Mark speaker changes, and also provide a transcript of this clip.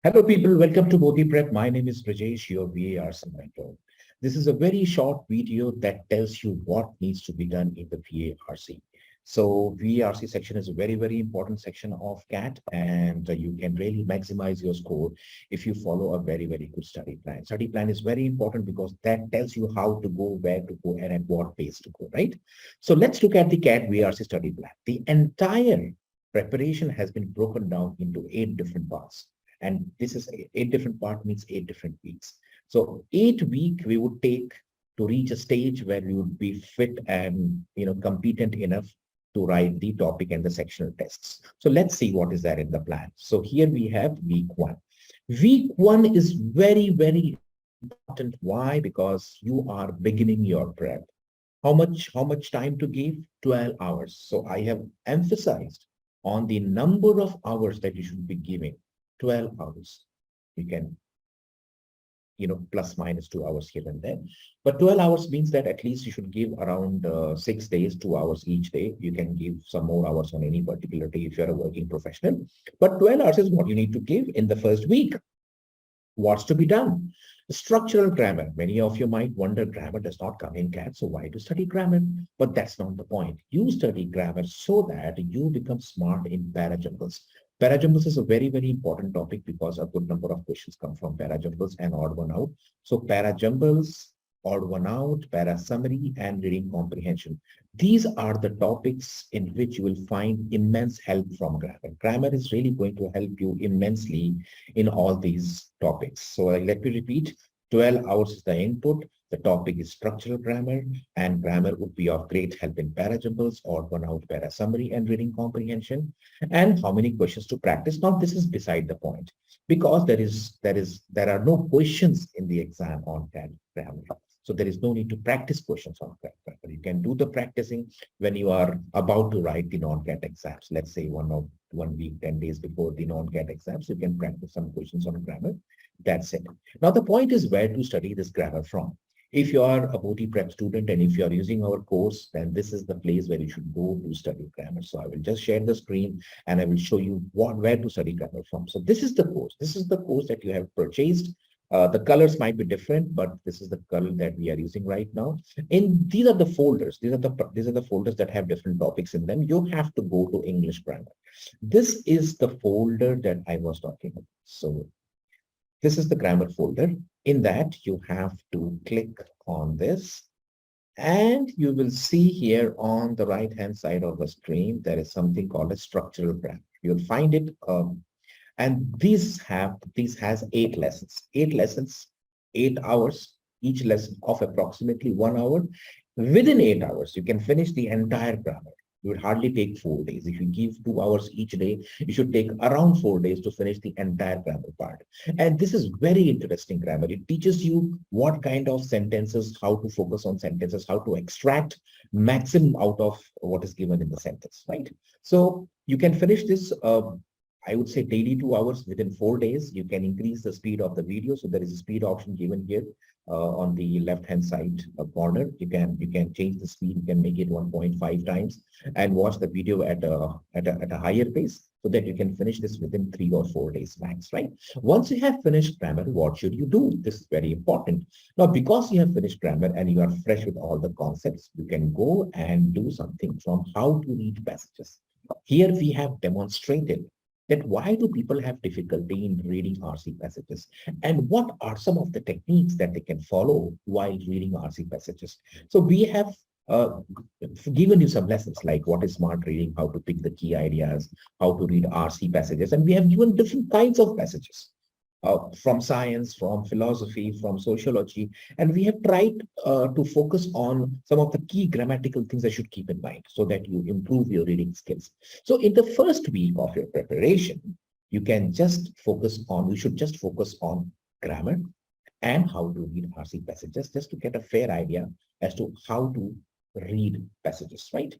Speaker 1: Hello, people. Welcome to Bodhee Prep. My name is Brajesh, your VARC mentor. This is a very short video that tells you what needs to be done in the VARC. So VARC section is a very, very important section of CAT, and you can really maximize your score if you follow a very, very good study plan. Study plan is very important because that tells you how to go, where to go, and at what pace to go, right? So let's look at the CAT VARC study plan. The entire preparation has been broken down into 8 different parts. And this is 8 different part means 8 different weeks. So 8 week we would take to reach a stage where we would be fit and competent enough to write the topic and the sectional tests. So let's see what is there in the plan. So here we have week 1. Week 1 is very, very important. Why? Because you are beginning your prep. How much time to give? 12 hours. So I have emphasized on the number of hours that you should be giving. 12 hours. You can, plus minus 2 hours here and there. But 12 hours means that at least you should give around 6 days, 2 hours each day. You can give some more hours on any particular day if you're a working professional. But 12 hours is what you need to give in the first week. What's to be done? Structural grammar. Many of you might wonder, grammar does not come in CAT, so why to study grammar? But that's not the point. You study grammar so that you become smart in parajumbles. Parajumbles is a very, very important topic because a good number of questions come from parajumbles and odd one out. So parajumbles, odd one out, para summary, and reading comprehension. These are the topics in which you will find immense help from grammar. Grammar is really going to help you immensely in all these topics. So let me repeat, 12 hours is the input. The topic is structural grammar, and grammar would be of great help in parajumbles, odd one out, para summary, and reading comprehension. And how many questions to practice? Now, this is beside the point because there are no questions in the exam on grammar. So there is no need to practice questions on grammar. You can do the practicing when you are about to write the non-CAT exams. Let's say 1 week, 10 days before the non-CAT exams, you can practice some questions on grammar. That's it. Now, the point is where to study this grammar from. If you are a Bodhee Prep student and if you are using our course, then this is the place where you should go to study grammar. So I will just share the screen and I will show you where to study grammar from. So this is the course. This is the course that you have purchased. The colors might be different, but this is the color that we are using right now. And these are the folders. These are the folders that have different topics in them. You have to go to English grammar. This is the folder that I was talking about. So this is the grammar folder. In that, you have to click on this. And you will see here on the right-hand side of the screen, there is something called a structural grammar. You'll find it. And these has 8 lessons. 8 lessons, 8 hours, each lesson of approximately 1 hour. Within 8 hours, you can finish the entire grammar. It would hardly take 4 days. If you give 2 hours each day, you should take around 4 days to finish the entire grammar part. And this is very interesting grammar. It teaches you what kind of sentences, how to focus on sentences, how to extract maximum out of what is given in the sentence, right? So you can finish this, I would say daily 2 hours within 4 days. You can increase the speed of the video. So there is a speed option given here. On the left-hand side corner, you can change the speed. You can make it 1.5 times and watch the video at a higher pace so that you can finish this within 3 or 4 days max, right? Once you have finished grammar, what should you do? This is very important. Now, because you have finished grammar and you are fresh with all the concepts, you can go and do something from how to read passages. Here we have demonstrated that why do people have difficulty in reading RC passages and what are some of the techniques that they can follow while reading RC passages. So we have given you some lessons like what is smart reading, how to pick the key ideas, how to read RC passages, and we have given different kinds of passages. From science, from philosophy, from sociology, and we have tried to focus on some of the key grammatical things that you should keep in mind so that you improve your reading skills. So in the first week of your preparation, you should just focus on grammar and how to read RC passages just to get a fair idea as to how to read passages, right?